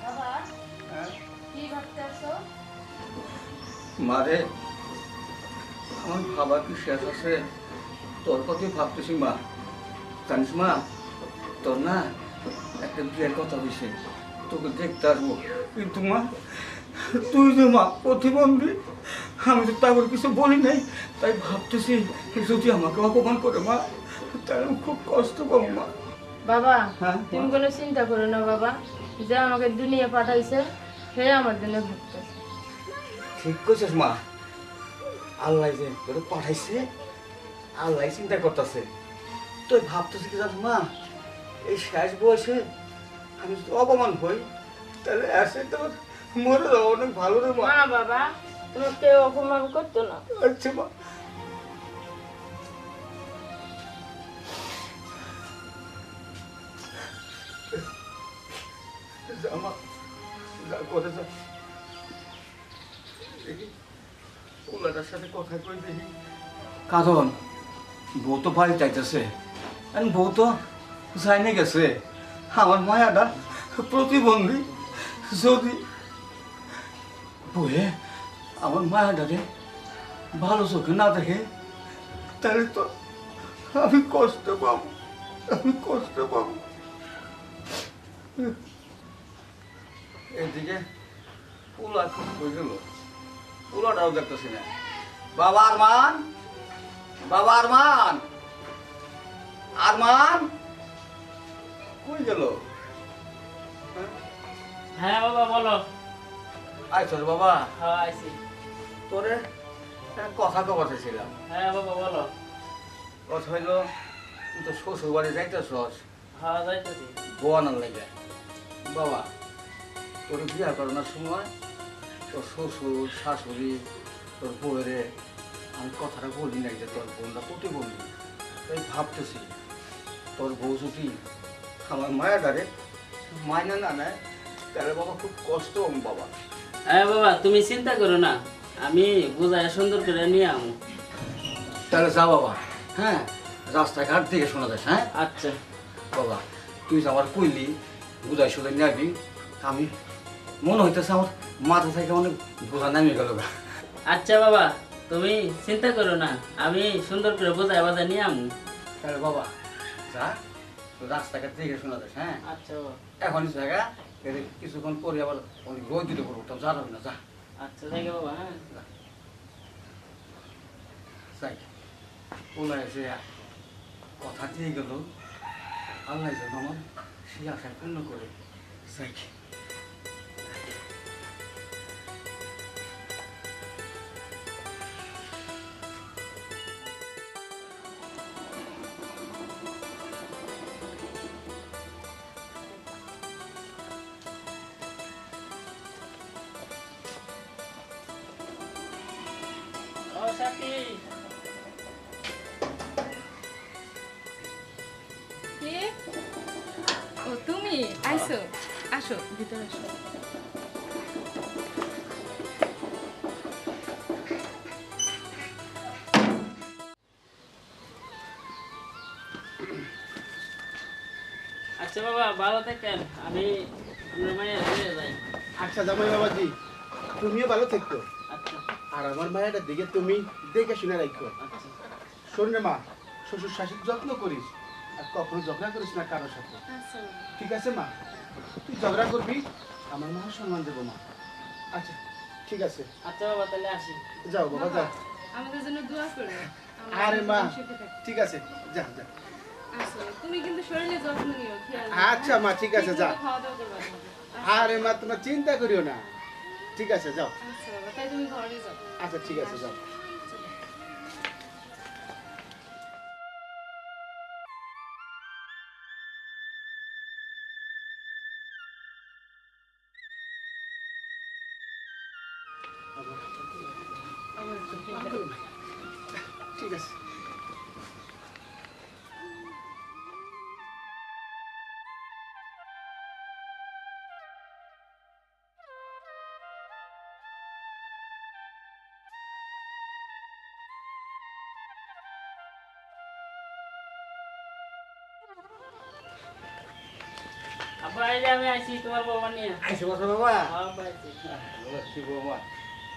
বাবা কি ভাবতেছো? মারে আমার ভাবা কি শেষ আছে? তোর কথাই ভাবতেছি মা। জানিস মা, তোর না একটা বিয়ের কথা হয়েছে, তোকে দেখতে আসবো। কিন্তু মা, তুই যে মা প্রতিবন্ধী, আমি তো তারপর কিছু বলি নাই। তাই ভাবতেছি যদি আমাকে অপমান করে মা, তাহলে আমি খুব কষ্ট পাবো মা। বাবা হ্যাঁ, তুমি মা। কোনো চিন্তা করো না বাবা, যে আমাকে দুনিয়া পাঠাইছে সে আমার জন্য ভাবতেছে। ঠিক কইছিস মা, আল্লাহ যে তোরে পাঠাইছে, আল্লাহ চিন্তা করতেছে। তুই ভাবতেছি কি জানিস মা, এই শেষ বয়সে আমি যদি অপমান হই, তাহলে এসে তোর মরে যাওয়া অনেক ভালো রে মা। না বাবা, তোমার কেউ অপমান করতো না। আচ্ছা মা। যা মা, যা করে যা। দেখি ওলাটার সাথে কথা কই দেখি। কারণ বউ তো বাড়ি যাইতেছে, বউ তো যাইনে গেছে। আমার মায়াটা প্রতিবন্ধী, যদি বয়ে আমার মায়াটাকে ভালো চোখে না দেখে, তাহলে তো আমি কষ্ট পাবো, আমি কষ্ট পাবো। এদিকে পোলা খুব হয়ে গেল, পোলাটাও দেখতেছি না। বাবা আরমান, বাবা আরমান, আরমান কই গেল? হ্যাঁ বাবা বলো। আইসর বাবা, হ্যাঁ আইছি। তোরে কথা কথা ছিলাম। হ্যাঁ বাবা বলো। কথা হইল তুই তো শ্বশুর বাড়ি যাইতেছস হ্যাঁ যাইতেছি। বোয়ানোর লাগে। বাবা, তোর বিয়া করানোর সময় তোর শ্বশুর শাশুড়ি তোর বউরে আমি কথাটা বলি নাই যে তোর বোনটা প্রতিবন্ধী। তাই ভাবতেছি তোর বউ যদি আমার মায়াটারে মাইনা না নেয়, তাহলে বাবা খুব কষ্ট হবে বাবা। হ্যাঁ বাবা তুমি চিন্তা করো না, আমি বুঝায় সুন্দর করে নিয়ে আমু। তাহলে যা বাবা, হ্যাঁ, রাস্তাঘাট দিকে শোনা যাস। হ্যাঁ আচ্ছা বাবা, তুই যে আমার কইলি বুঝাই সুঝাই নিবি, আমি মনে হইতেছে আমার মাথা থেকে অনেক বোঝা নামিয়ে গেল। আচ্ছা বাবা তুমি চিন্তা করো না, আমি সুন্দর করে বুঝায় বাজায় নিয়ে আমু। তাহলে বাবা যা, রাস্তাঘাট দিকে শোনা যাস। হ্যাঁ আচ্ছা বাবা। এখন জায়গা কিছুক্ষণ পরে আবার অনেক রোদ দিতে পারবো, তো যা হবে না, যা। আচ্ছা যাই বাবা। হ্যাঁ যাই ওলা এসে কথা দিয়ে গেল, আল্লাহ যেন আমার সেই আশা পূর্ণ করে। যাই ও সাথী। কি? ও তুমি আইছো, আসো ভিতরে আসো। আচ্ছা বাবা ভালো থাকেন, আমি আপনার মায়ের হয়ে যাই। আচ্ছা জামাই বাবাজি, তুমিও ভালো থাকতো, আচ্ছা আর আমার মায়ের দিকে তুমি দেখে শুনে রাখো। আচ্ছা শোন রে মা, শ্বশুর শাশুর যত্ন করিস, আর কখনো ঝগড়া করিস না কারোর সাথে, ঠিক আছে মা? তুই ঝগড়া করবি, আমার মা সম্মান দেবো মা। আচ্ছা ঠিক আছে, আচ্ছা বাবা তাহলে আসি। যাও বাবা যাও। আমাদের জন্য দোয়া করো। আরে মা ঠিক আছে, যা যা। আচ্ছা তুমি কিন্তু শরীরে যত্ন নিও, খেয়াল আচ্ছা মা ঠিক আছে, যা। খাওয়া দাওয়া করবা। আরে মা তোমার চিন্তা করিও না, ঠিক আছে যাও। আচ্ছা বাবা, তাই তুমি ঘরে যাও। আচ্ছা ঠিক আছে যাও। ঠিক আছে। আব্বা এই যে আমি আইছি তোমার বৌমা নিয়ে। আইসে বসো বাবা। হ্যাঁ আব্বা আইছি। লক্ষ্মী বৌমা।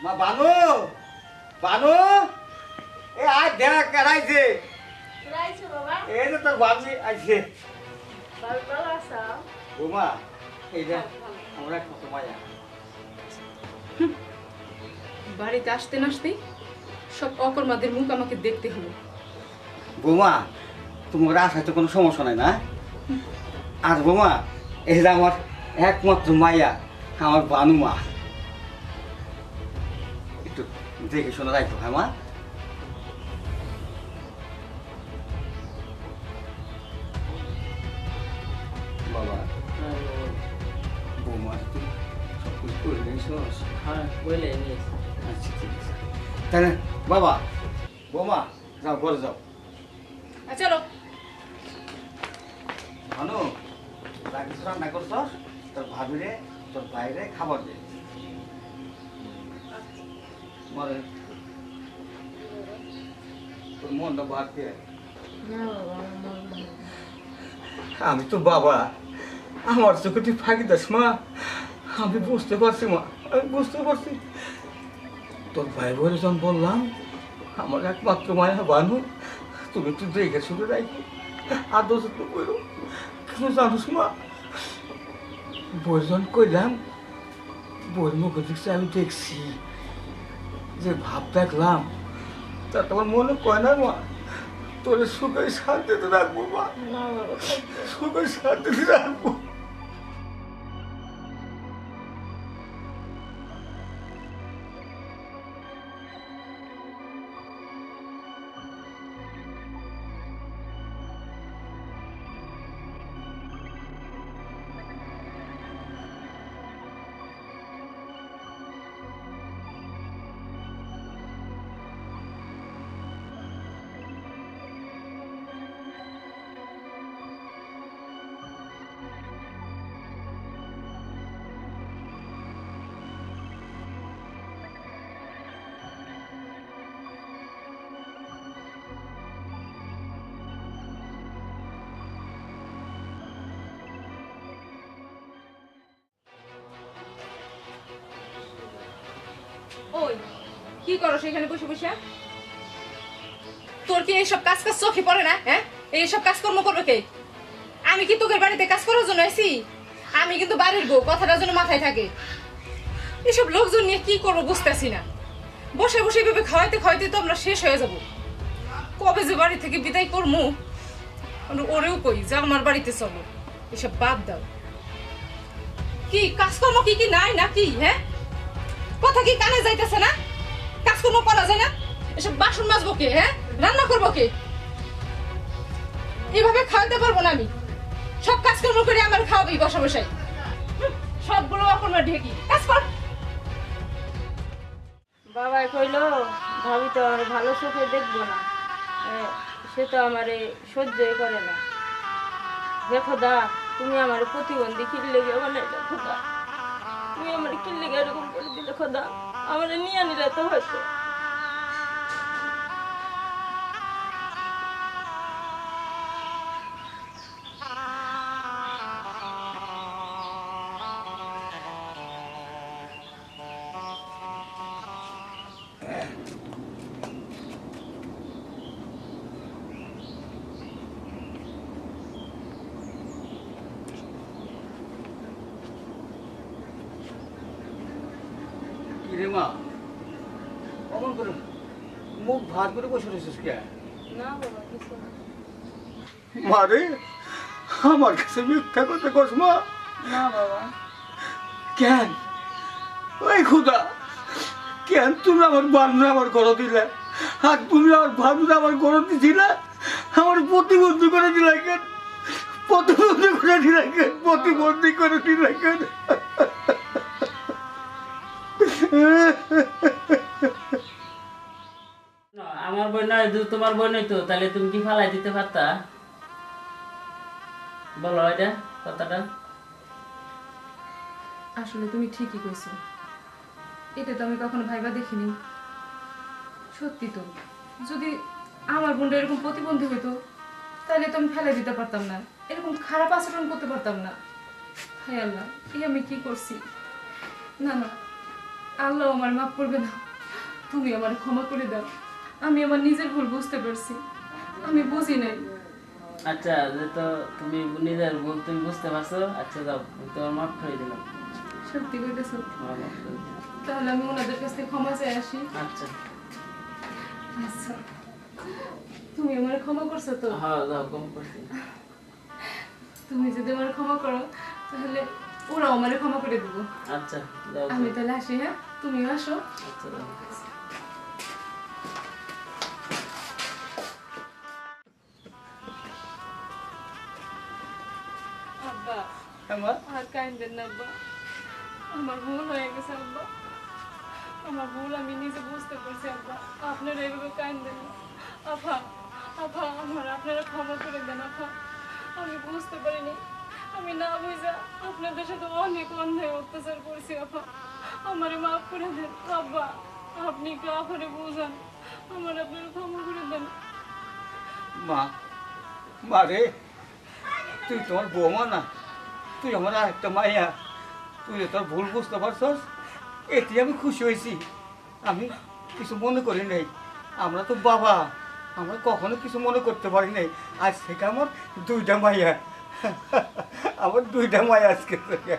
মা বানু, বানু, এ আয় দেখ কেডাইছে। রাইছো বাবা এই যে তোর বাবজি আইছে। ভালো আছো বৌমা, এই যে আমরা কত মায়া। বাড়িতে আসতে না আসতেই সব অকর্মাদের মুখ আমাকে দেখতে হলো। বৌমা, তোমার আসাতে কোনো সমস্যা নাই না? আর বৌমা, এই যে আমার একমাত্র মাইয়া, আমার বানু মা। একটু দেখে শোনা রাখো, হ্যাঁ মা? বাবা, বৌমা, তুই সব কিছু করে নিয়েছিস? হ্যাঁ বলে নিয়েছি। আচ্ছা, ঠিক আছে। তাহলে বাবা, বৌমা, যাও ঘরে যাও। চলো। ভানু, যা কিছু রান্না করছস, তোর ভাবিরে, তোর বাইরে খাবার দে। মানে তোর মনটা বাড়তে। না বাবা আমার মন ভালো না। আমি তো বাবা, আমার চোখে তুই ফাঁকি দাস মা। আমি বুঝতে পারছি মা, আমি বুঝতে পারছি। তোর ভাই বলে যখন বললাম, আমার একমাত্র মায়া বানু, তুমি একটু দেখে শুনে রাখি, আর দোষ তো করো। কেন জানোস মা, বইজন কইলাম, বইয়ের মুখে দেখছি, আমি দেখছি যে ভাব দেখলাম, তা তোমার মনে কয় না মা, তোর সুখে শান্তিতে রাখবো মা, না বাবা সুখে শান্তিতে রাখবো। ওই কি করো সেখানে বসে বসে? তোর কি এইসব কাজ কাজ চোখে পড়ে না? হ্যাঁ, এইসব কাজকর্ম করবে কে? আমি কি তোদের বাড়িতে কাজ করার জন্য এসেছি? আমি কিন্তু বাড়ির বউ, কথাটা যেন মাথায় থাকে। এসব লোকজন নিয়ে কি করবো বুঝতেছি না। বসে বসে এভাবে খাওয়াইতে খাওয়াইতে তো আমরা শেষ হয়ে যাব। কবে যে বাড়ি থেকে বিদায় করবো, ওরেও কই যে আমার বাড়িতে চলো, এসব বাদ দাও। কি কাজকর্ম কি কি নাই নাকি? হ্যাঁ, কথা কি কানে যাইতেছে না? কাজকর্ম করা যায় না? এসব বাসন মাজবো কে? হ্যাঁ, রান্না করবো কে? এভাবে খাওয়াতে পারবো না আমি। সব কাজকর্ম করে আমার খাওয়াবি বসে বসে। সবগুলো এখন ঢেকি কাজ কর। বাবাই কইলো ভাবি তো আমার ভালো চোখে দেখবো না, সে তো আমারে সহ্যই করে না। দেখো দা, তুমি আমার প্রতিবন্ধী কিনলে গিয়ে বানাইলে খোদা, তুমি আমার কিনলে গিয়ে এরকম করে দিলে খোদা, আমার নিয়ে নিলে তো হয়তো। কি রে মা, অমন করে মুখ ভার করে বসে রয়েছিস কে? না বাবা কিছু না। মারে, আমার কাছে মিথ্যা কথা কস মা। না বাবা। কেন ওই খুদা, কেন তুমি আমার বান্ধব আমার ঘর দিলে, আর তুমি আমার বান্ধব আমার ঘর দিছিলে, আমার প্রতিবন্ধী করে দিলে কেন? প্রতিবন্ধী করে দিলে কেন? প্রতিবন্ধী করে দিলে কেন? আমার বই নয়, তোমার বই নয় তো, তাহলে তুমি কি ফালাই দিতে পারতা? বলো এটা কথাটা। আসলে তুমি ঠিকই কইছো, এটা তো আমি কখনো ভাইবা দেখিনি। সত্যি তো, যদি আমার বোনটা এরকম প্রতিবন্ধী হইতো তাহলে তো আমি ফেলে দিতে পারতাম না, এরকম খারাপ আচরণ করতে পারতাম না। হায় আল্লাহ, এই আমি কি করছি? না না, আল্লাহ আমার মাফ করবে না, তুমি আমার ক্ষমা করে দাও। আমি আমার নিজের ভুল বুঝতে পারছি, আমি বুঝি নাই। আচ্ছা, যেহেতু তুমি নিজের ভুল তুমি বুঝতে পারছো, আচ্ছা যাও, আমি তোমার মাফ করে দিলাম। সত্যি কইতেছ? তোমার মাফ করে দিলাম। তাহলে আমি ওনাদের কাছ থেকে ক্ষমা চেয়ে আসি। আচ্ছা, আচ্ছা, তুমি আমার ক্ষমা করছো তো? হ্যাঁ যাও, কম করছি। তুমি যদি আমার ক্ষমা করো তাহলে ওরাও আমার ক্ষমা করে দিব। আচ্ছা যাও, আমি তাহলে আসি, হ্যাঁ? তুমিও আসো। আচ্ছা যাও। আব্বা, হ্যাঁ মা আর কাইন্দেন না আব্বা, আমার ভুল হয়ে গেছে আব্বা, আমার ভুল আমি নিজে বুঝতে পারছি আব্বা, আপনারা এইভাবে কাইন্দেন না। আফা, আফা, আপনারা ক্ষমা করে দেন আফা, আমি বুঝতে পারিনি, আমি না বুঝা আপনাদের সাথে অনেক অন্যায় অত্যাচার করছি আফা, আমারে মাফ করে দেন আব্বা, আপনি একটু আফারে বুঝান, আপনারা ক্ষমা করে দেন। মা, মা রে, তুই তোমার বৌমা না, তুই আমার একটা মাইয়া, তুই তোর ভুল বুঝতে পারছস, এতে আমি খুশি হয়েছি। আমি কিছু মনে করি নাই, আমরা তো বাবা, আমরা কখনো কিছু মনে করতে পারি নাই। আজ থেকে আমার দুইটা মাইয়া, আমার দুইটা মাইয়া আজকে থেকে।